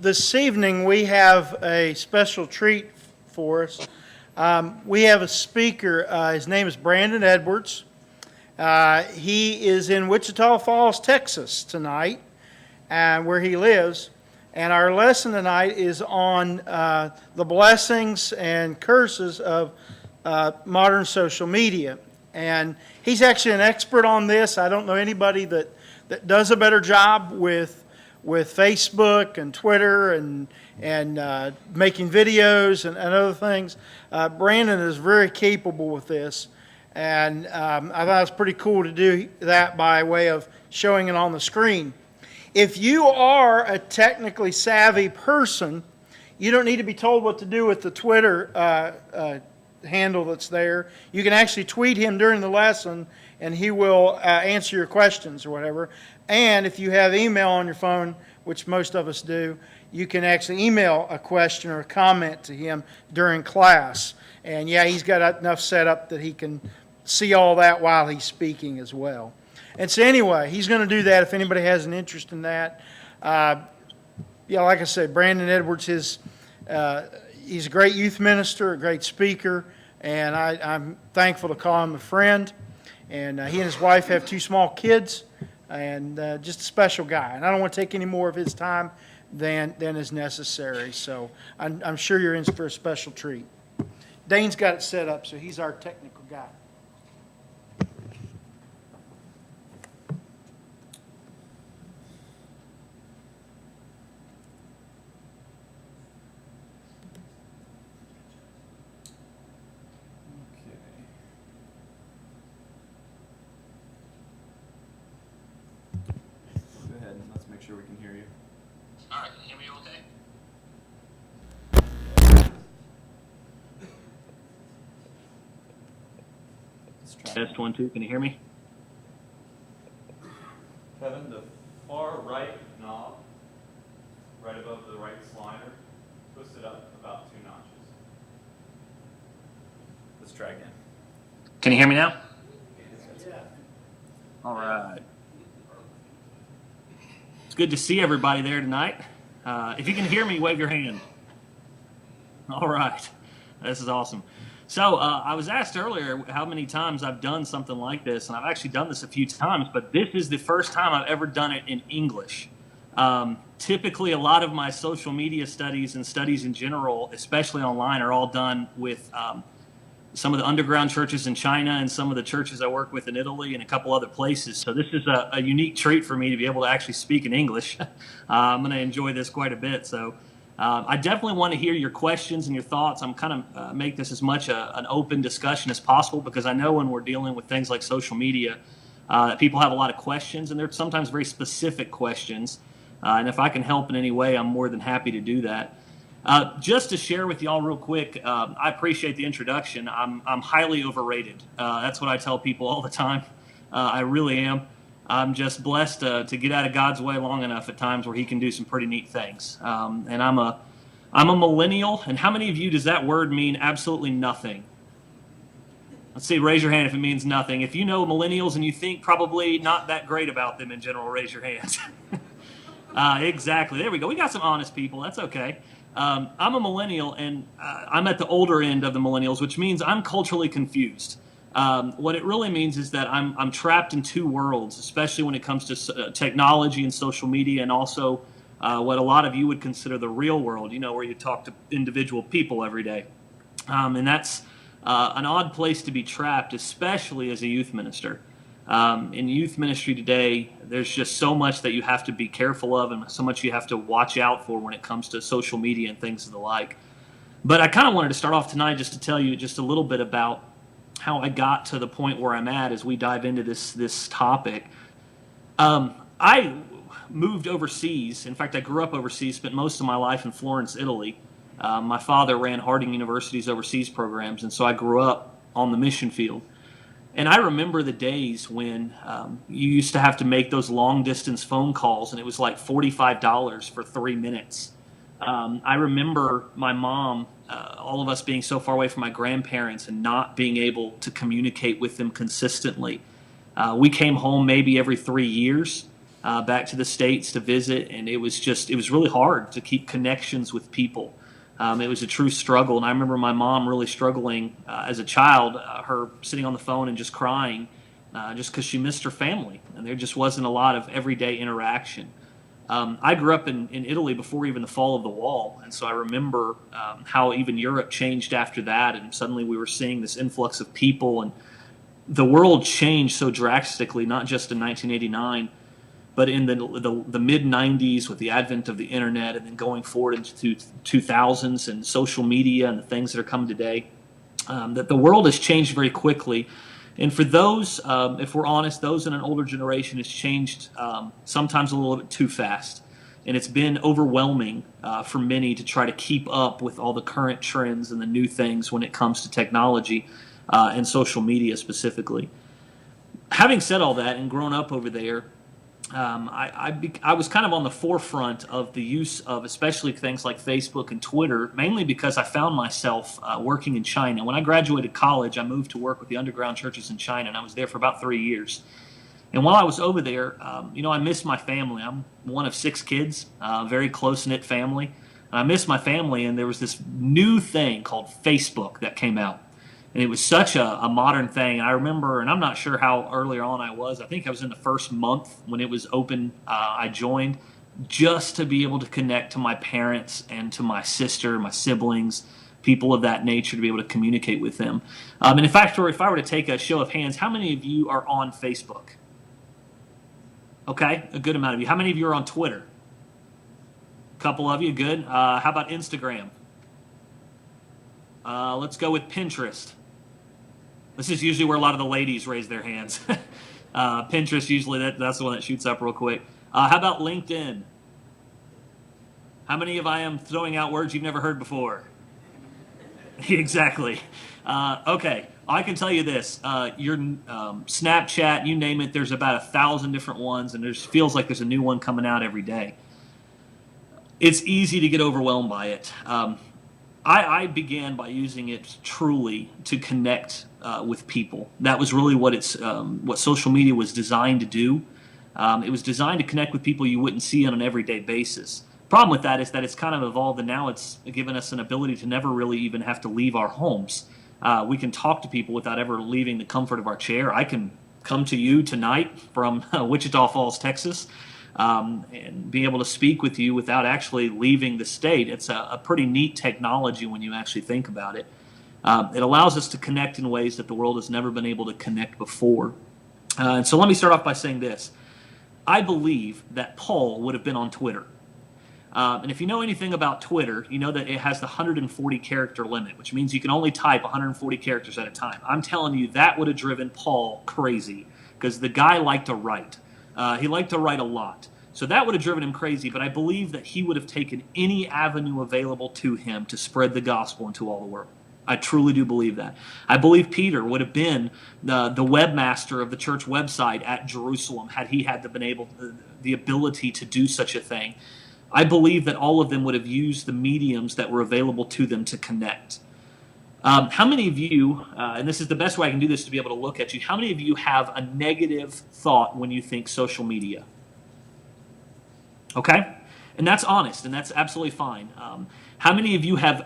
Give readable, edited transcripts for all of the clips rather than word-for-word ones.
This evening we have a special treat for us. We have a speaker. His name is Brandon Edwards. He is in Wichita Falls, Texas tonight, where he lives. And our lesson tonight is on the blessings and curses of modern social media. And he's actually an expert on this. I don't know anybody that does a better job with Facebook and Twitter and making videos and other things. Brandon is very capable with this, and I thought it was pretty cool to do that by way of showing it on the screen. If you are a technically savvy person, you don't need to be told what to do with the Twitter handle that's there. You can actually tweet him during the lesson, and he will answer your questions or whatever. And if you have email on your phone, which most of us do, you can actually email a question or a comment to him during class. And yeah, he's got enough set up that he can see all that while he's speaking as well. And so anyway, he's going to do that if anybody has an interest in that. Yeah, like I said, Brandon Edwards, he's a great youth minister, a great speaker, and I'm thankful to call him a friend. And he and his wife have 2 small kids, and just a special guy. And I don't want to take any more of his time than is necessary. So I'm sure you're in for a special treat. Dane's got it set up, so he's our technical guy. Make sure we can hear you. All right, can you hear me okay? Test 1, 2. Can you hear me? Kevin, the far right knob, right above the right slider, twist it up about 2 notches. Let's try again. Can you hear me now? Yeah. All right. It's good to see everybody there tonight. If you can hear me, wave your hand. All right. This is awesome. So I was asked earlier how many times I've done something like this, and I've actually done this a few times, but this is the first time I've ever done it in English. Typically, a lot of my social media studies and studies in general, especially online, are all done with some of the underground churches in China and some of the churches I work with in Italy and a couple other places. So this is a unique treat for me to be able to actually speak in English. I'm going to enjoy this quite a bit. So I definitely want to hear your questions and your thoughts. I'm kind of make this as much an open discussion as possible, because I know when we're dealing with things like social media, people have a lot of questions, and they're sometimes very specific questions. And if I can help in any way, I'm more than happy to do that. Just to share with y'all real quick, I appreciate the introduction. I'm highly overrated. That's what I tell people all the time. I really am. I'm just blessed to get out of God's way long enough at times where He can do some pretty neat things. And I'm a millennial. And how many of you does that word mean absolutely nothing? Let's see, raise your hand if it means nothing. If you know millennials and you think probably not that great about them in general, raise your hand. Exactly. There we go. We got some honest people. That's okay. I'm a millennial, and I'm at the older end of the millennials, which means I'm culturally confused. What it really means is that I'm trapped in 2 worlds, especially when it comes to technology and social media, and also what a lot of you would consider the real world, where you talk to individual people every day. And that's an odd place to be trapped, especially as a youth minister. In youth ministry today, there's just so much that you have to be careful of, and so much you have to watch out for when it comes to social media and things of the like. But I kind of wanted to start off tonight just to tell you just a little bit about how I got to the point where I'm at as we dive into this topic. I moved overseas. In fact, I grew up overseas, spent most of my life in Florence, Italy. My father ran Harding University's overseas programs, and so I grew up on the mission field. And I remember the days when you used to have to make those long-distance phone calls, and it was like $45 for 3 minutes. I remember my mom, all of us being so far away from my grandparents and not being able to communicate with them consistently. We came home maybe every 3 years, back to the States to visit, and it was really hard to keep connections with people. It was a true struggle, and I remember my mom really struggling as a child, her sitting on the phone and just crying just because she missed her family, and there just wasn't a lot of everyday interaction. I grew up in Italy before even the fall of the wall, and so I remember how even Europe changed after that, and suddenly we were seeing this influx of people, and the world changed so drastically, not just in 1989, but in the mid 90s with the advent of the internet, and then going forward into 2000s and social media and the things that are coming today, that the world has changed very quickly. And for those, if we're honest, those in an older generation, it's changed sometimes a little bit too fast. And it's been overwhelming for many to try to keep up with all the current trends and the new things when it comes to technology and social media specifically. Having said all that and grown up over there, I was kind of on the forefront of the use of especially things like Facebook and Twitter, mainly because I found myself working in China. When I graduated college, I moved to work with the underground churches in China, and I was there for about 3 years. And while I was over there, I missed my family. I'm one of 6 kids, very close-knit family. And I missed my family, and there was this new thing called Facebook that came out. And it was such a modern thing. And I remember, and I'm not sure how earlier on I was, I think I was in the first month when it was open, I joined, just to be able to connect to my parents and to my sister, my siblings, people of that nature, to be able to communicate with them. And in fact, if I were to take a show of hands, how many of you are on Facebook? Okay, a good amount of you. How many of you are on Twitter? A couple of you, good. How about Instagram? Let's go with Pinterest. This is usually where a lot of the ladies raise their hands. Pinterest, usually that's the one that shoots up real quick. How about LinkedIn? How many of I am throwing out words you've never heard before? Exactly. Okay, I can tell you this. Your Snapchat, you name it, there's about 1,000 different ones, and it feels like there's a new one coming out every day. It's easy to get overwhelmed by it. I began by using it truly to connect with people. That was really what social media was designed to do. It was designed to connect with people you wouldn't see on an everyday basis. Problem with that is that it's kind of evolved, and now it's given us an ability to never really even have to leave our homes. We can talk to people without ever leaving the comfort of our chair. I can come to you tonight from Wichita Falls, Texas, and be able to speak with you without actually leaving the state. It's a pretty neat technology when you actually think about it. It allows us to connect in ways that the world has never been able to connect before. And so let me start off by saying this. I believe that Paul would have been on Twitter. And if you know anything about Twitter, you know that it has the 140 character limit, which means you can only type 140 characters at a time. I'm telling you, that would have driven Paul crazy, because the guy liked to write. He liked to write a lot. So that would have driven him crazy, but I believe that he would have taken any avenue available to him to spread the gospel into all the world. I truly do believe that. I believe Peter would have been the webmaster of the church website at Jerusalem had he had the ability to do such a thing. I believe that all of them would have used the mediums that were available to them to connect. How many of you, and this is the best way I can do this to be able to look at you, how many of you have a negative thought when you think social media? Okay? And that's honest, and that's absolutely fine. How many of you have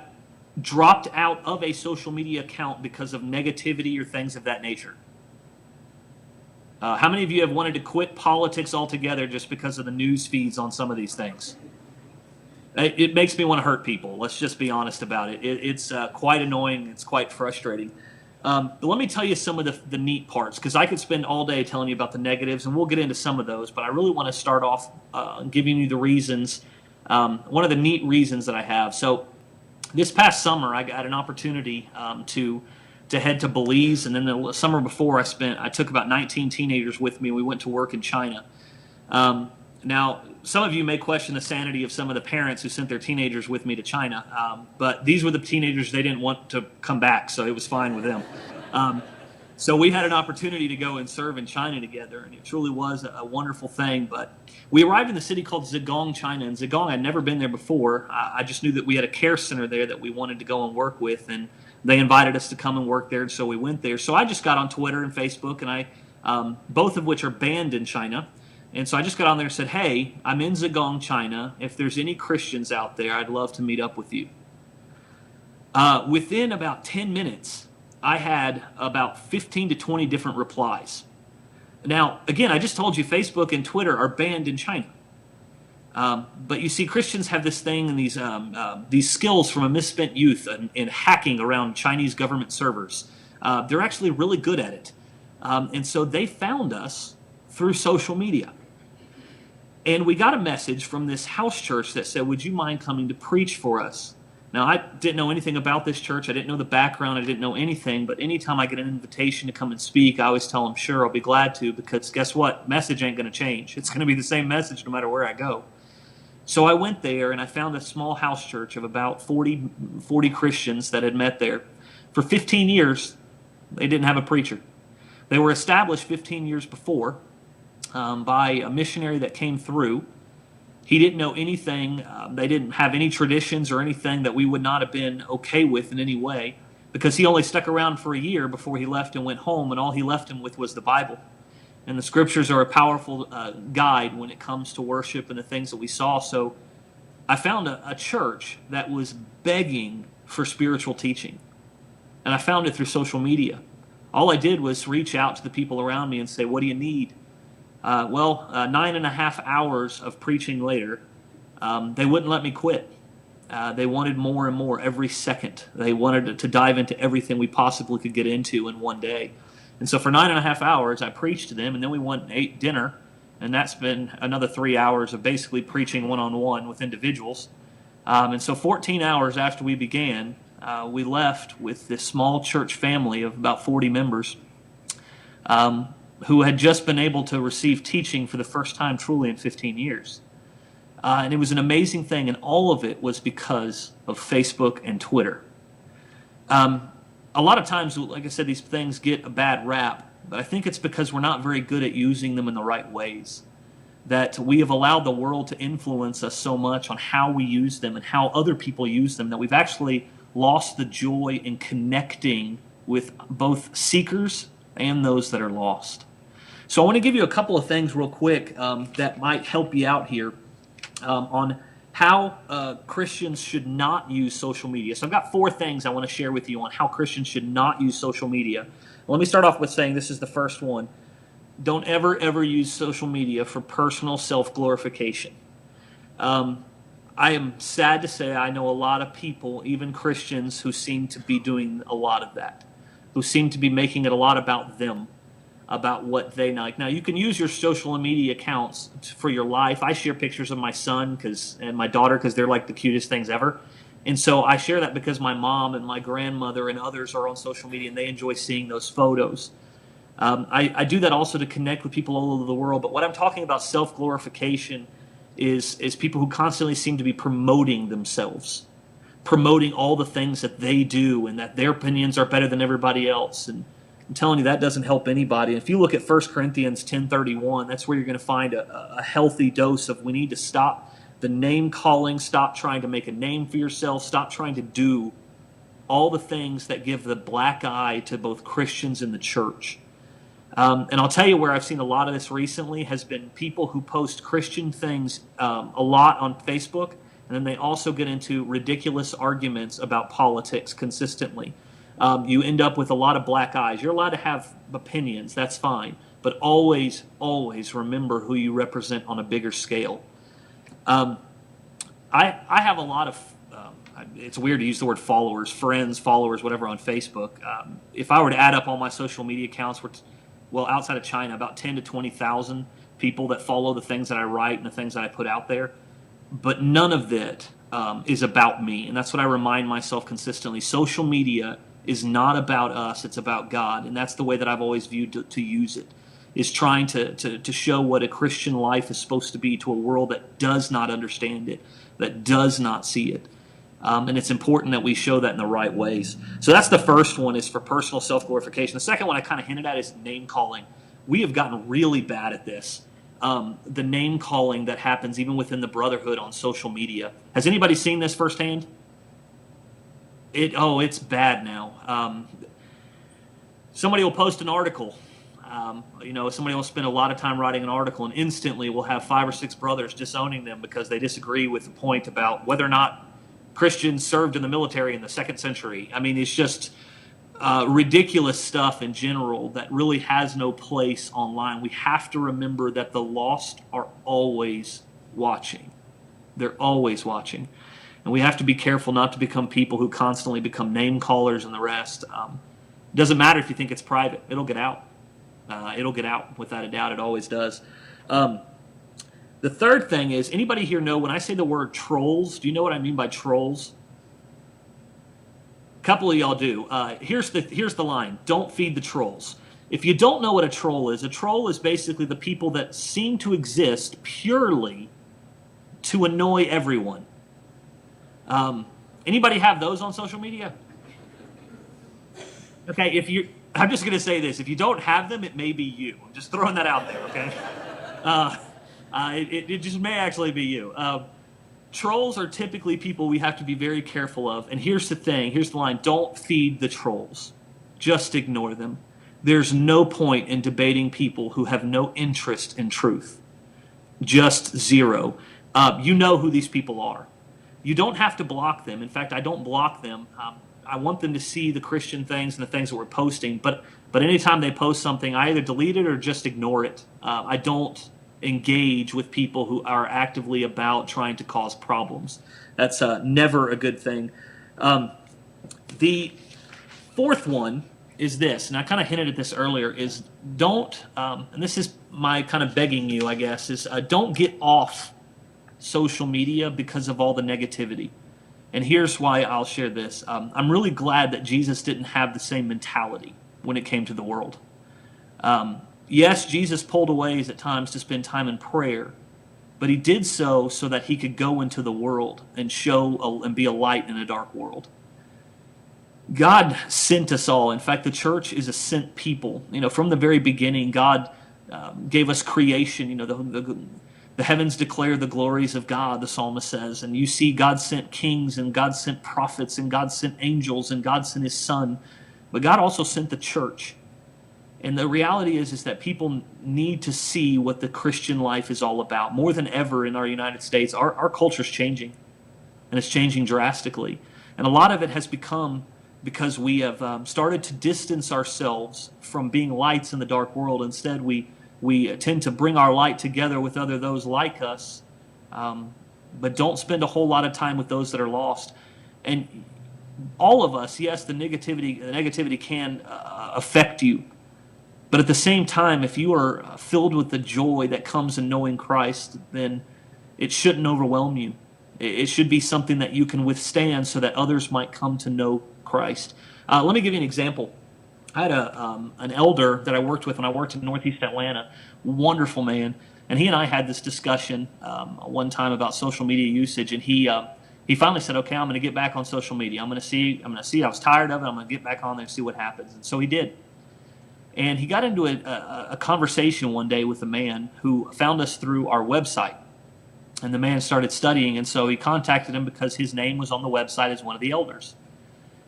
dropped out of a social media account because of negativity or things of that nature? How many of you have wanted to quit politics altogether just because of the news feeds on some of these things? It makes me want to hurt people. Let's just be honest about it. It's quite annoying. It's quite frustrating. But let me tell you some of the neat parts, because I could spend all day telling you about the negatives, and we'll get into some of those. But I really want to start off giving you the reasons, one of the neat reasons that I have. So this past summer, I got an opportunity to head to Belize, and then the summer before, I took about 19 teenagers with me. We went to work in China. Now, some of you may question the sanity of some of the parents who sent their teenagers with me to China, but these were the teenagers. They didn't want to come back, so it was fine with them. So we had an opportunity to go and serve in China together, and it truly was a wonderful thing. But we arrived in the city called Zigong, China, and Zigong, I'd never been there before. I just knew that we had a care center there that we wanted to go and work with, and they invited us to come and work there, and so we went there. So I just got on Twitter and Facebook, and both of which are banned in China. And so I just got on there and said, hey, I'm in Zhejiang, China. If there's any Christians out there, I'd love to meet up with you. Within about 10 minutes, I had about 15 to 20 different replies. Now, again, I just told you Facebook and Twitter are banned in China. But you see, Christians have this thing and these skills from a misspent youth in hacking around Chinese government servers. They're actually really good at it. And so they found us through social media. And we got a message from this house church that said, would you mind coming to preach for us? Now, I didn't know anything about this church. I didn't know the background. I didn't know anything. But anytime I get an invitation to come and speak, I always tell them, sure, I'll be glad to, because guess what? Message ain't going to change. It's going to be the same message no matter where I go. So I went there, and I found a small house church of about 40 Christians that had met there. For 15 years, they didn't have a preacher. They were established 15 years before by a missionary that came through. He didn't know anything. They didn't have any traditions or anything that we would not have been okay with in any way, because he only stuck around for a year before he left and went home, and all he left him with was the Bible. And the scriptures are a powerful guide when it comes to worship and the things that we saw. So I found a church that was begging for spiritual teaching. And I found it through social media. All I did was reach out to the people around me and say, what do you need? 9.5 hours of preaching later, they wouldn't let me quit. They wanted more and more every second. They wanted to dive into everything we possibly could get into in one day. And so for 9.5 hours, I preached to them, and then we went and ate dinner, and that's been another 3 hours of basically preaching one-on-one with individuals. And so 14 hours after we began, we left with this small church family of about 40 members who had just been able to receive teaching for the first time truly in 15 years. And it was an amazing thing, and all of it was because of Facebook and Twitter. A lot of times, like I said, these things get a bad rap, but I think it's because we're not very good at using them in the right ways. That we have allowed the world to influence us so much on how we use them and how other people use them that we've actually lost the joy in connecting with both seekers and those that are lost. So I want to give you a couple of things real quick that might help you out here on how Christians should not use social media. So I've got 4 things I want to share with you on how Christians should not use social media. Let me start off with saying this is the first one. Don't ever use social media for personal self-glorification. I am sad to say I know a lot of people, even Christians, who seem to be doing a lot of that, who seem to be making it a lot about them, about what they like. Now, you can use your social media accounts for your life. I share pictures of my son and my daughter because they're like the cutest things ever. And so I share that because my mom and my grandmother and others are on social media and they enjoy seeing those photos. I do that also to connect with people all over the world. But what I'm talking about self-glorification is people who constantly seem to be promoting themselves, promoting all the things that they do and that their opinions are better than everybody else. And I'm telling you, that doesn't help anybody. And if you look at 1 Corinthians 10:31, that's where you're going to find a healthy dose of we need to stop the name calling, stop trying to make a name for yourself, stop trying to do all the things that give the black eye to both Christians and the church. And I'll tell you where I've seen a lot of this recently has been people who post Christian things a lot on Facebook, and then they also get into ridiculous arguments about politics consistently. You end up with a lot of black eyes. You're allowed to have opinions, that's fine, but always remember who you represent on a bigger scale. I have a lot of, it's weird to use the word followers, friends, followers, whatever on Facebook. If I were to add up all my social media accounts, outside of China, about 10 to 20,000 people that follow the things that I write and the things that I put out there. But none of that is about me, and that's what I remind myself consistently. Social media is not about us, it's about God, and that's the way that I've always viewed to use it, is trying to show what a Christian life is supposed to be to a world that does not understand it, that does not see it. And it's important that we show that in the right ways. So that's the first one, is for personal self-glorification. The second one I kind of hinted at is name calling. We have gotten really bad at this. The name calling that happens even within the brotherhood on social media. Has anybody seen this firsthand? It's bad now. Somebody will post an article. Somebody will spend a lot of time writing an article, and instantly we'll have 5 or 6 brothers disowning them because they disagree with the point about whether or not Christians served in the military in the 2nd century. I mean, it's just ridiculous stuff in general that really has no place online. We have to remember that the lost are always watching. They're always watching. And we have to be careful not to become people who constantly become name callers and the rest. It doesn't matter if you think it's private. It'll get out. It'll get out without a doubt. It always does. The third thing is, anybody here know when I say the word trolls, do you know what I mean by trolls? A couple of y'all do. Here's the line. Don't feed the trolls. If you don't know what a troll is basically the people that seem to exist purely to annoy everyone. Anybody have those on social media? Okay, I'm just going to say this. If you don't have them, it may be you. I'm just throwing that out there, okay? It just may actually be you. Trolls are typically people we have to be very careful of. And here's the thing. Here's the line. Don't feed the trolls. Just ignore them. There's no point in debating people who have no interest in truth. Just zero. You know who these people are. You don't have to block them. In fact, I don't block them. I want them to see the Christian things and the things that we're posting. But anytime they post something, I either delete it or just ignore it. I don't engage with people who are actively about trying to cause problems. That's never a good thing. The fourth one is this, and I kind of hinted at this earlier, is don't, and this is my kind of begging you, I guess, is don't get off social media because of all the negativity. And here's why I'll share this. I'm really glad that Jesus didn't have the same mentality when it came to the world. Yes, Jesus pulled away at times to spend time in prayer, but he did so that he could go into the world and and be a light in a dark world. God sent us all. In fact, the church is a sent people. From the very beginning, God gave us creation. The heavens declare the glories of God, the psalmist says. And you see God sent kings, and God sent prophets, and God sent angels, and God sent his son. But God also sent the church. And the reality is that people need to see what the Christian life is all about. More than ever in our United States, our culture is changing, and it's changing drastically. And a lot of it has become because we have started to distance ourselves from being lights in the dark world. Instead, we tend to bring our light together with those like us, but don't spend a whole lot of time with those that are lost. And all of us, yes, the negativity can affect you. But at the same time, if you are filled with the joy that comes in knowing Christ, then it shouldn't overwhelm you. It should be something that you can withstand so that others might come to know Christ. Let me give you an example. I had an elder that I worked with when I worked in Northeast Atlanta, wonderful man, and he and I had this discussion one time about social media usage, and he finally said, "Okay, I'm going to get back on social media. I'm going to see. I was tired of it. I'm going to get back on there and see what happens." And so he did. And he got into a conversation one day with a man who found us through our website, and the man started studying, and so he contacted him because his name was on the website as one of the elders.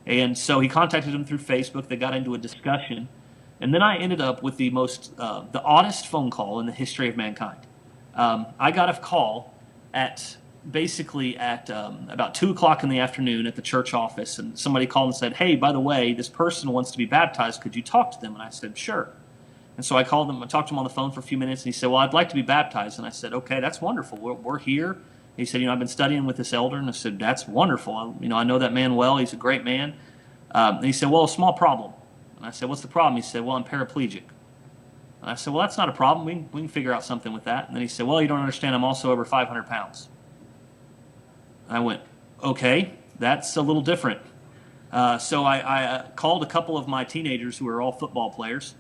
And so he contacted him through Facebook. They got into a discussion. And then I ended up with the oddest phone call in the history of mankind. I got a call at about 2 o'clock in the afternoon at the church office. And somebody called and said, "Hey, by the way, this person wants to be baptized. Could you talk to them?" And I said, "Sure." And so I called him. I talked to him on the phone for a few minutes. And he said, "Well, I'd like to be baptized." And I said, "Okay, that's wonderful. We're here." He said, "I've been studying with this elder." And I said, "That's wonderful. I know that man well. He's a great man." And he said, "Well, a small problem." And I said, "What's the problem?" He said, "Well, I'm paraplegic." And I said, "Well, that's not a problem. We can figure out something with that." And then he said, "Well, you don't understand. I'm also over 500 pounds." And I went, "Okay, that's a little different." So I called a couple of my teenagers who are all football players.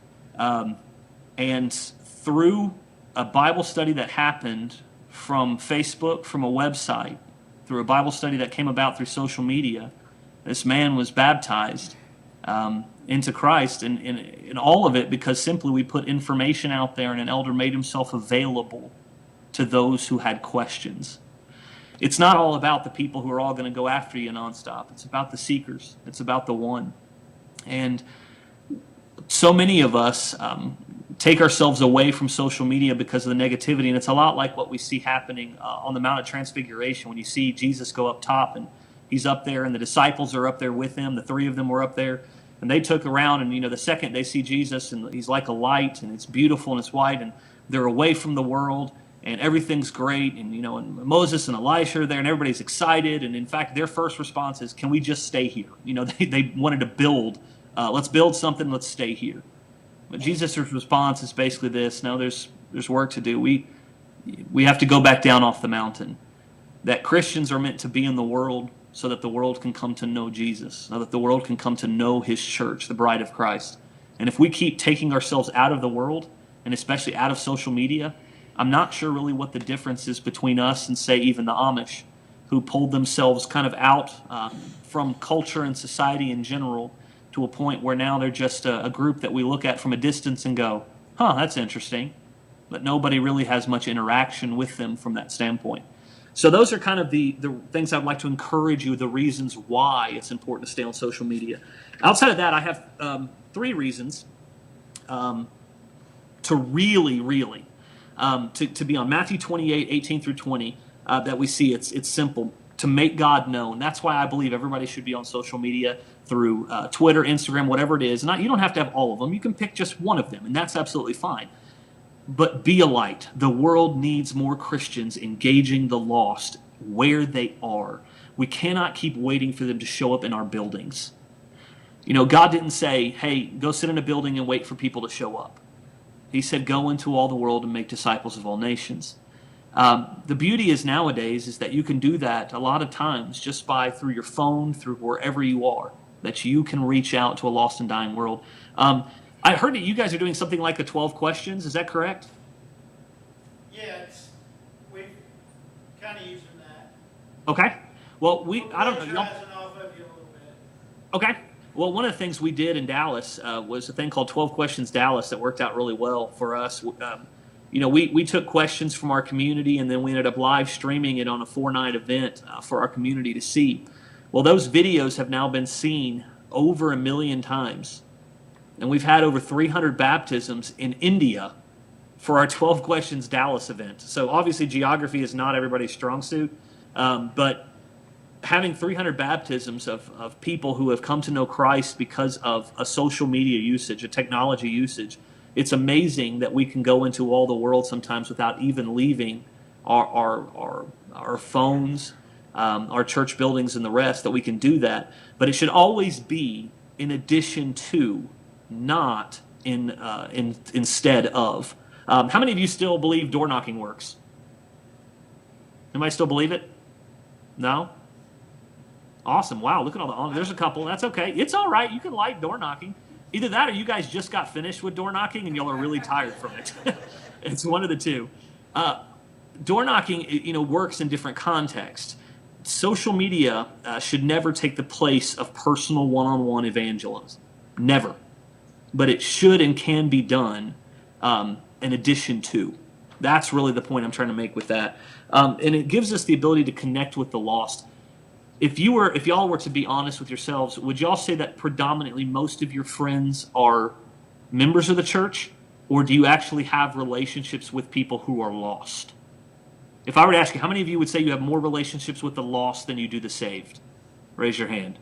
And through a Bible study that happened from Facebook, from a website, through a Bible study that came about through social media, this man was baptized into Christ, and all of it because simply we put information out there and an elder made himself available to those who had questions. It's not all about the people who are all going to go after you nonstop. It's about the seekers. It's about the one. And so many of us take ourselves away from social media because of the negativity. And it's a lot like what we see happening on the Mount of Transfiguration when you see Jesus go up top and he's up there and the disciples are up there with him. The three of them were up there and they took around, and the second they see Jesus and he's like a light and it's beautiful and it's white and they're away from the world and everything's great. And, and Moses and Elisha are there and everybody's excited. And in fact, their first response is, can we just stay here? They wanted to build, let's build something, let's stay here. But Jesus' response is basically this: no, there's work to do. We have to go back down off the mountain. That Christians are meant to be in the world so that the world can come to know Jesus, so that the world can come to know his church, the bride of Christ. And if we keep taking ourselves out of the world, and especially out of social media, I'm not sure really what the difference is between us and, say, even the Amish, who pulled themselves kind of out from culture and society in general, to a point where now they're just a group that we look at from a distance and go, that's interesting. But nobody really has much interaction with them from that standpoint. So those are kind of the things I'd like to encourage you, the reasons why it's important to stay on social media. Outside of that, I have 3 reasons to really to be on. Matthew 28, 18 through 20, that we see. It's simple. To make God known. That's why I believe everybody should be on social media through Twitter, Instagram, whatever it is. You don't have to have all of them. You can pick just one of them, and that's absolutely fine. But be a light. The world needs more Christians engaging the lost where they are. We cannot keep waiting for them to show up in our buildings. God didn't say, hey, go sit in a building and wait for people to show up. He said, go into all the world and make disciples of all nations. The beauty is nowadays is that you can do that a lot of times just through your phone, through wherever you are, that you can reach out to a lost and dying world. I heard that you guys are doing something like the 12 questions. Is that correct? Yeah, we've kind of using that. Okay. Well, I don't know. Rising off of you a little bit. Okay. Well, one of the things we did in Dallas was a thing called 12 Questions Dallas that worked out really well for us. We took questions from our community, and then we ended up live streaming it on a 4-night event for our community to see. Well, those videos have now been seen over 1 million times. And we've had over 300 baptisms in India for our 12 Questions Dallas event. So obviously geography is not everybody's strong suit, but having 300 baptisms of people who have come to know Christ because of a social media usage, a technology usage, it's amazing that we can go into all the world sometimes without even leaving our phones, our church buildings and the rest, that we can do that. But it should always be in addition to, not instead of. How many of you still believe door knocking works? Anybody still believe it? No? Awesome. Wow, look at all there's a couple. That's okay. It's all right. You can like door knocking. Either that or you guys just got finished with door knocking and y'all are really tired from it. It's one of the two. Door knocking, works in different contexts. Social media should never take the place of personal one-on-one evangelism. Never. But it should and can be done in addition to. That's really the point I'm trying to make with that. And it gives us the ability to connect with the lost. If y'all were to be honest with yourselves, would y'all say that predominantly most of your friends are members of the church, or do you actually have relationships with people who are lost? If I were to ask you, how many of you would say you have more relationships with the lost than you do the saved? Raise your hand.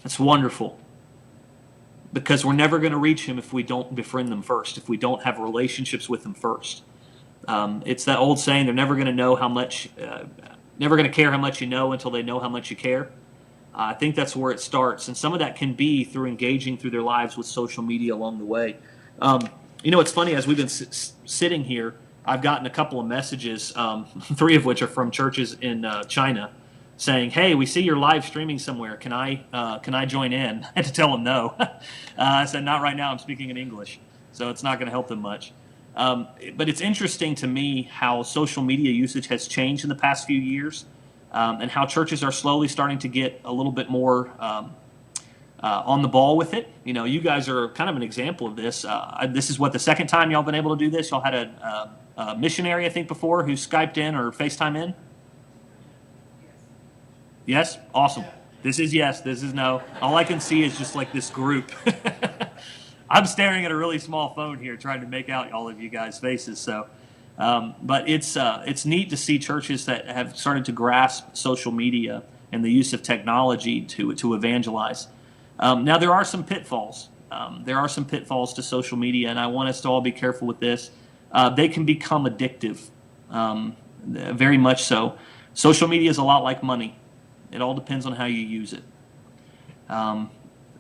That's wonderful. Because we're never going to reach him if we don't befriend them first, if we don't have relationships with them first. It's that old saying, they're never going to know how much, never going to care how much you know until they know how much you care. I think that's where it starts. And some of that can be through engaging through their lives with social media along the way. It's funny, as we've been sitting here, I've gotten a couple of messages, 3 of which are from churches in China, saying, hey, we see you're live streaming somewhere. Can I join in? I had to tell them no. I said, not right now. I'm speaking in English. So it's not going to help them much. But it's interesting to me how social media usage has changed in the past few years, and how churches are slowly starting to get a little bit more on the ball with it. You guys are kind of an example of this. This is the second time y'all been able to do this. Y'all had a missionary, I think, before who Skyped in or FaceTime in. Yes? Awesome. This is yes, this is no. All I can see is just like this group. I'm staring at a really small phone here, trying to make out all of you guys' faces. So, but it's neat to see churches that have started to grasp social media and the use of technology to evangelize. Now there are some pitfalls. There are some pitfalls to social media, and I want us to all be careful with this. They can become addictive, very much so. Social media is a lot like money. It all depends on how you use it.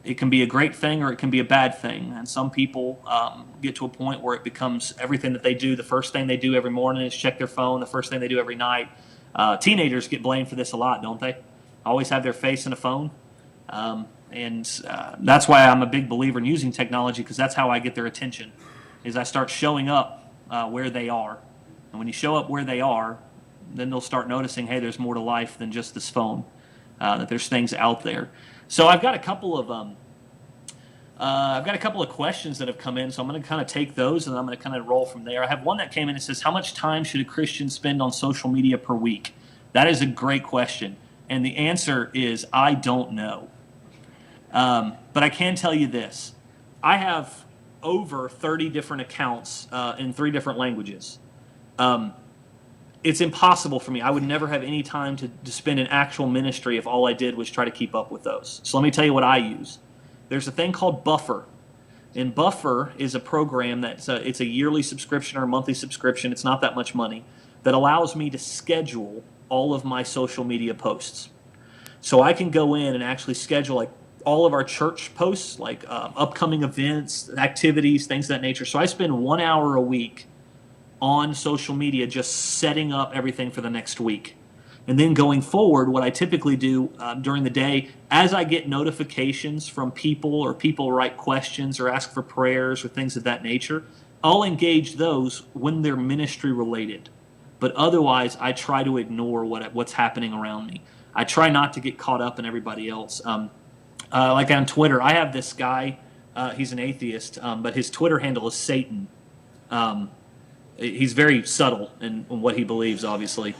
It can be a great thing or it can be a bad thing. And some people get to a point where it becomes everything that they do. The first thing they do every morning is check their phone. The first thing they do every night. Teenagers get blamed for this a lot, don't they? Always have their face in a phone. And that's why I'm a big believer in using technology, because that's how I get their attention, is I start showing up where they are. And when you show up where they are, then they'll start noticing, hey, there's more to life than just this phone, that there's things out there. So I've got a couple of questions that have come in, so I'm going to kind of take those and I'm going to kind of roll from there. I have one that came in and says, how much time should a Christian spend on social media per week? That is a great question, and the answer is I don't know. But I can tell you this. I have over 30 different accounts in 3 different languages. It's impossible for me. I would never have any time to spend in actual ministry if all I did was try to keep up with those. So let me tell you what I use. There's a thing called Buffer. And Buffer is a program that's it's a yearly subscription or a monthly subscription. It's not that much money, that allows me to schedule all of my social media posts. So I can go in and actually schedule like all of our church posts, like upcoming events, activities, things of that nature. So I spend 1 hour a week on social media just setting up everything for the next week. And then going forward, what I typically do during the day, as I get notifications from people or people write questions or ask for prayers or things of that nature, I'll engage those when they're ministry related. But otherwise, I try to ignore what's happening around me. I try not to get caught up in everybody else. Like on Twitter, I have this guy, he's an atheist, but his Twitter handle is Satan. He's very subtle in what he believes, obviously.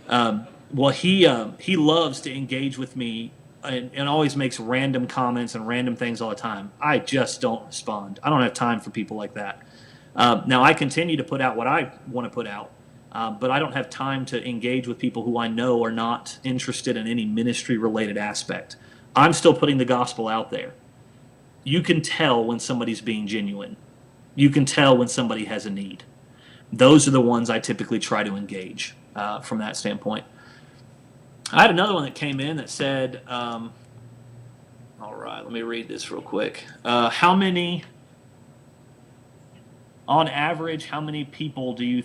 Well, he loves to engage with me and always makes random comments and random things all the time. I just don't respond. I don't have time for people like that. Now, I continue to put out what I want to put out, but I don't have time to engage with people who I know are not interested in any ministry-related aspect. I'm still putting the gospel out there. You can tell when somebody's being genuine. You can tell when somebody has a need. Those are the ones I typically try to engage from that standpoint. I had another one that came in that said, all right, let me read this real quick. On average, how many people do you...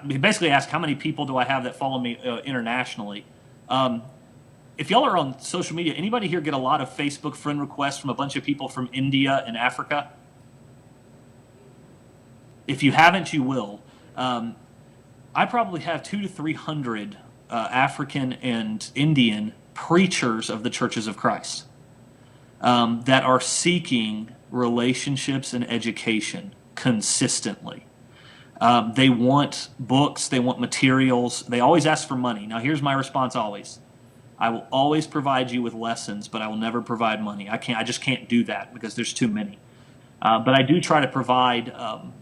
he basically asked, how many people do I have that follow me internationally? If y'all are on social media, anybody here get a lot of Facebook friend requests from a bunch of people from India and Africa? If you haven't, you will. I probably have 200 to 300 African and Indian preachers of the Churches of Christ that are seeking relationships and education consistently. They want books, they want materials, they always ask for money. Now here's my response always. I will always provide you with lessons, but I will never provide money. I just can't do that because there's too many. But I do try to provide,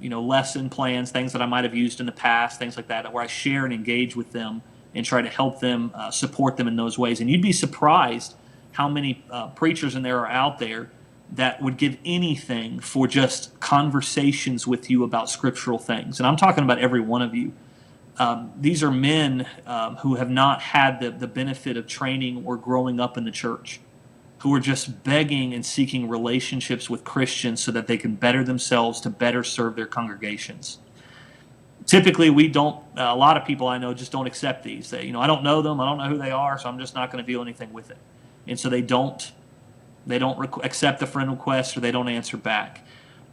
lesson plans, things that I might have used in the past, things like that, where I share and engage with them and try to help them, support them in those ways. And you'd be surprised how many preachers in there are out there that would give anything for just conversations with you about scriptural things. And I'm talking about every one of you. These are men who have not had the benefit of training or growing up in the church, who are just begging and seeking relationships with Christians so that they can better themselves to better serve their congregations. Typically, a lot of people I know just don't accept these. They, I don't know them, I don't know who they are, so I'm just not going to do anything with it. And so they don't accept the friend request or they don't answer back.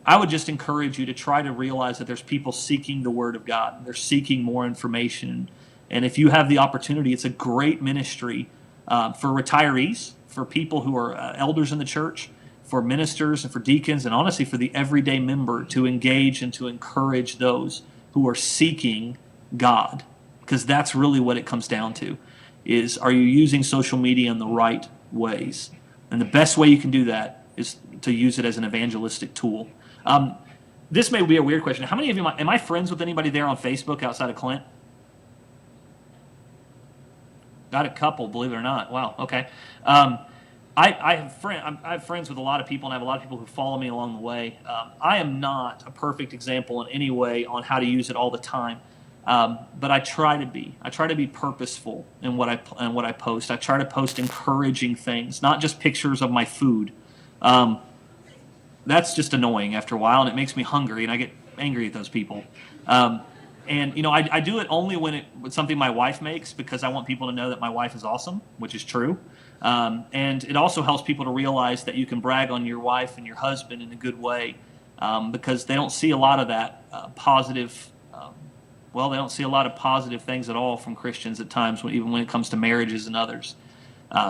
I would just encourage you to try to realize that there's people seeking the Word of God. They're seeking more information. And if you have the opportunity, it's a great ministry for retirees, for people who are elders in the church, for ministers and for deacons, and honestly for the everyday member to engage and to encourage those who are seeking God. Because that's really what it comes down to, is are you using social media in the right ways? And the best way you can do that is to use it as an evangelistic tool. This may be a weird question. How many of you am I friends with anybody there on Facebook outside of Clint? Got a couple, believe it or not. Wow. Okay. I have friends with a lot of people, and I have a lot of people who follow me along the way. I am not a perfect example in any way on how to use it all the time, but I try to be. I try to be purposeful in what I post. I try to post encouraging things, not just pictures of my food. That's just annoying after a while, and it makes me hungry, and I get angry at those people. And I do it only when it's something my wife makes, because I want people to know that my wife is awesome, which is true. And it also helps people to realize that you can brag on your wife and your husband in a good way, because they don't see a lot of that positive. They don't see a lot of positive things at all from Christians at times, even when it comes to marriages and others.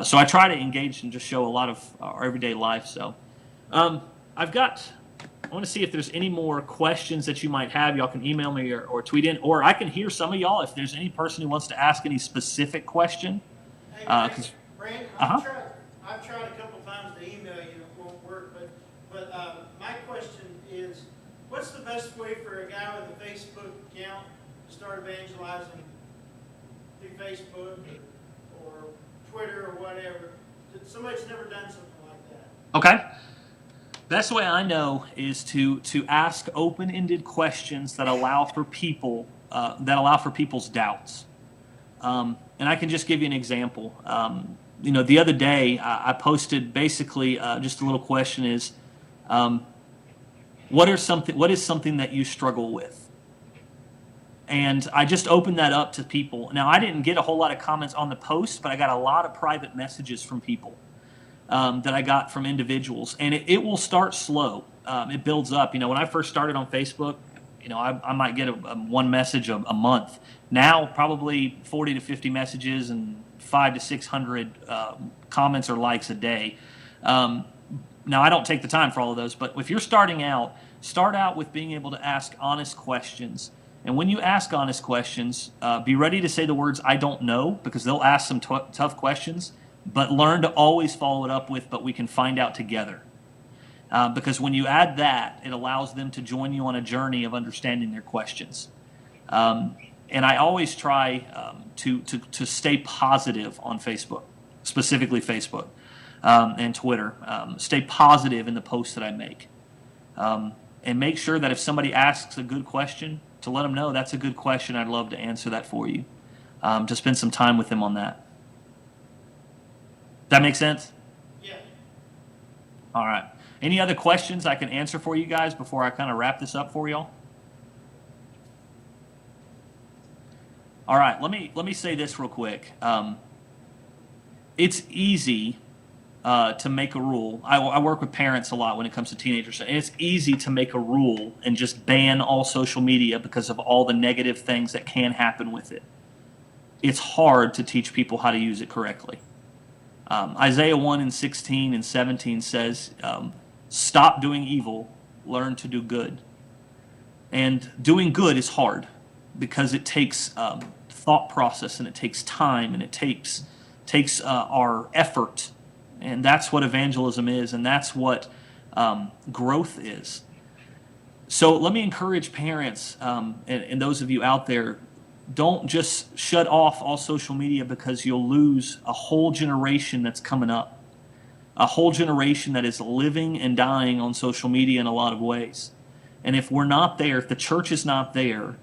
So I try to engage and just show a lot of our everyday life. So I want to see if there's any more questions that you might have. Y'all can email me or tweet in, or I can hear some of y'all if there's any person who wants to ask any specific question. Hey, Brandon, Uh-huh. I've tried a couple times to email you, it won't work, but my question is, what's the best way for a guy with a Facebook account to start evangelizing through Facebook or Twitter or whatever? Somebody's never done something like that. Okay. Best way I know is to ask open-ended questions that allow for people's doubts. And I can just give you an example. The other day I posted basically just a little question is, what is something that you struggle with? And I just opened that up to people. Now, I didn't get a whole lot of comments on the post, but I got a lot of private messages from people that I got from individuals. And it will start slow. It builds up. When I first started on Facebook, I might get one message a month. Now, probably 40 to 50 messages and 500 to 600 comments or likes a day. Now, I don't take the time for all of those, but if you're starting out, start out with being able to ask honest questions. And when you ask honest questions, be ready to say the words, "I don't know," because they'll ask some tough questions, but learn to always follow it up with, "But we can find out together." Because when you add that, it allows them to join you on a journey of understanding their questions. And I always try to stay positive on Facebook, specifically Facebook and Twitter. Stay positive in the posts that I make. And make sure that if somebody asks a good question, to let them know that's a good question. I'd love to answer that for you. To spend some time with them on that. That make sense? Yeah. All right. Any other questions I can answer for you guys before I kind of wrap this up for y'all? All right. Let me say this real quick. It's easy to make a rule. I work with parents a lot when it comes to teenagers, and it's easy to make a rule and just ban all social media because of all the negative things that can happen with it. It's hard to teach people how to use it correctly. Isaiah 1 and 16 and 17 says, "Stop doing evil, learn to do good." And doing good is hard because it takes thought process, and it takes time, and it takes our effort. And that's what evangelism is, and that's what growth is. So let me encourage parents and those of you out there, don't just shut off all social media, because you'll lose a whole generation that's coming up. A whole generation that is living and dying on social media in a lot of ways. And if we're not there, if the church is not there,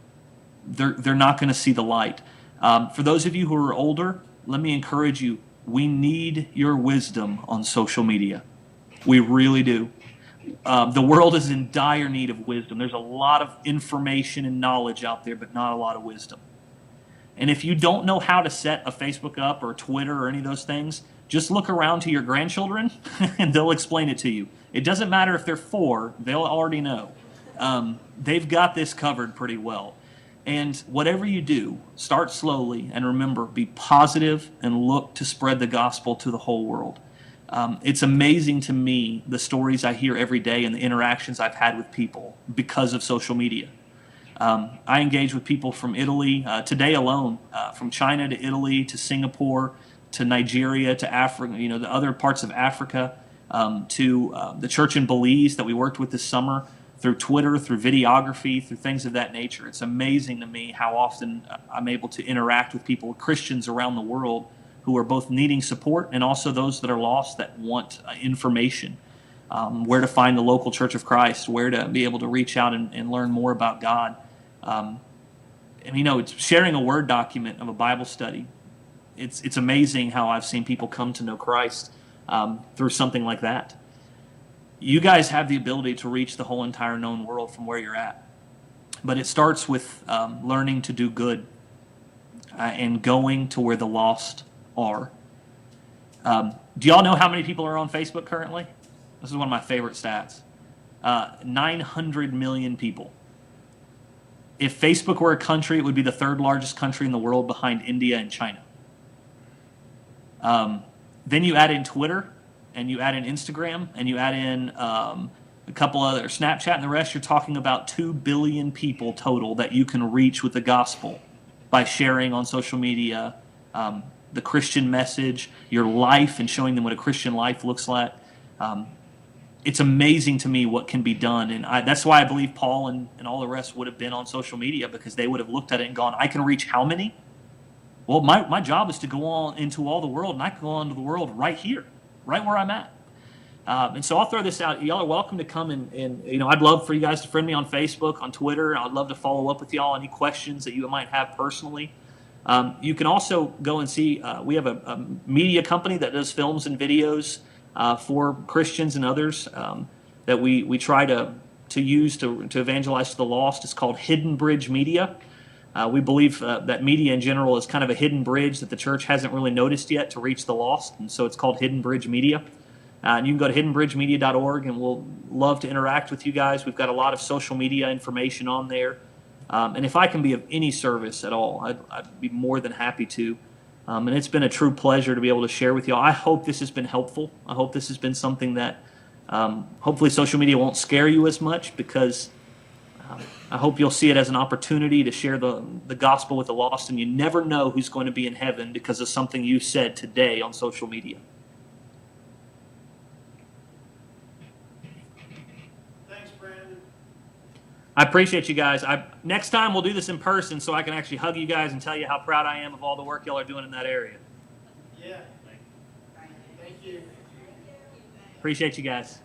they're not going to see the light. For those of you who are older, let me encourage you, we need your wisdom on social media. We really do. The world is in dire need of wisdom. There's a lot of information and knowledge out there, but not a lot of wisdom. And if you don't know how to set a Facebook up or Twitter or any of those things, just look around to your grandchildren and they'll explain it to you. It doesn't matter if they're 4, they'll already know. They've got this covered pretty well. And whatever you do, start slowly, and remember, be positive and look to spread the gospel to the whole world. It's amazing to me the stories I hear every day and the interactions I've had with people because of social media. I engage with people from Italy today alone, from China to Italy to Singapore to Nigeria to Africa, the other parts of Africa. to the church in Belize that we worked with this summer, through Twitter, through videography, through things of that nature. It's amazing to me how often I'm able to interact with people, Christians around the world, who are both needing support and also those that are lost that want information. Where to find the local Church of Christ, where to be able to reach out and learn more about God. And it's sharing a Word document of a Bible study. It's amazing how I've seen people come to know Christ through something like that. You guys have the ability to reach the whole entire known world from where you're at. But it starts with learning to do good and going to where the lost are. Do y'all know how many people are on Facebook currently? This is one of my favorite stats. 900 million people. If Facebook were a country, it would be the third largest country in the world behind India and China. Then you add in Twitter, and you add in Instagram, and you add in a couple other, Snapchat and the rest, you're talking about 2 billion people total that you can reach with the gospel by sharing on social media the Christian message, your life, and showing them what a Christian life looks like. It's amazing to me what can be done. And that's why I believe Paul and all the rest would have been on social media, because they would have looked at it and gone, I can reach how many? Well, my job is to go on into all the world, and I can go on to the world right here, right where I'm at. And so I'll throw this out. Y'all are welcome to come and I'd love for you guys to friend me on Facebook, on Twitter. I'd love to follow up with y'all, any questions that you might have personally. You can also go and see, we have a media company that does films and videos for Christians and others that we try to use to evangelize to the lost. It's called Hidden Bridge Media. We believe that media in general is kind of a hidden bridge that the church hasn't really noticed yet to reach the lost, and so it's called Hidden Bridge Media. And you can go to hiddenbridgemedia.org, and we'll love to interact with you guys. We've got a lot of social media information on there. And if I can be of any service at all, I'd be more than happy to. And it's been a true pleasure to be able to share with y'all. I hope this has been helpful. I hope this has been something that hopefully social media won't scare you as much, because I hope you'll see it as an opportunity to share the gospel with the lost, and you never know who's going to be in heaven because of something you said today on social media. Thanks, Brandon. I appreciate you guys. Next time we'll do this in person so I can actually hug you guys and tell you how proud I am of all the work y'all are doing in that area. Yeah. Thank you. Appreciate you guys.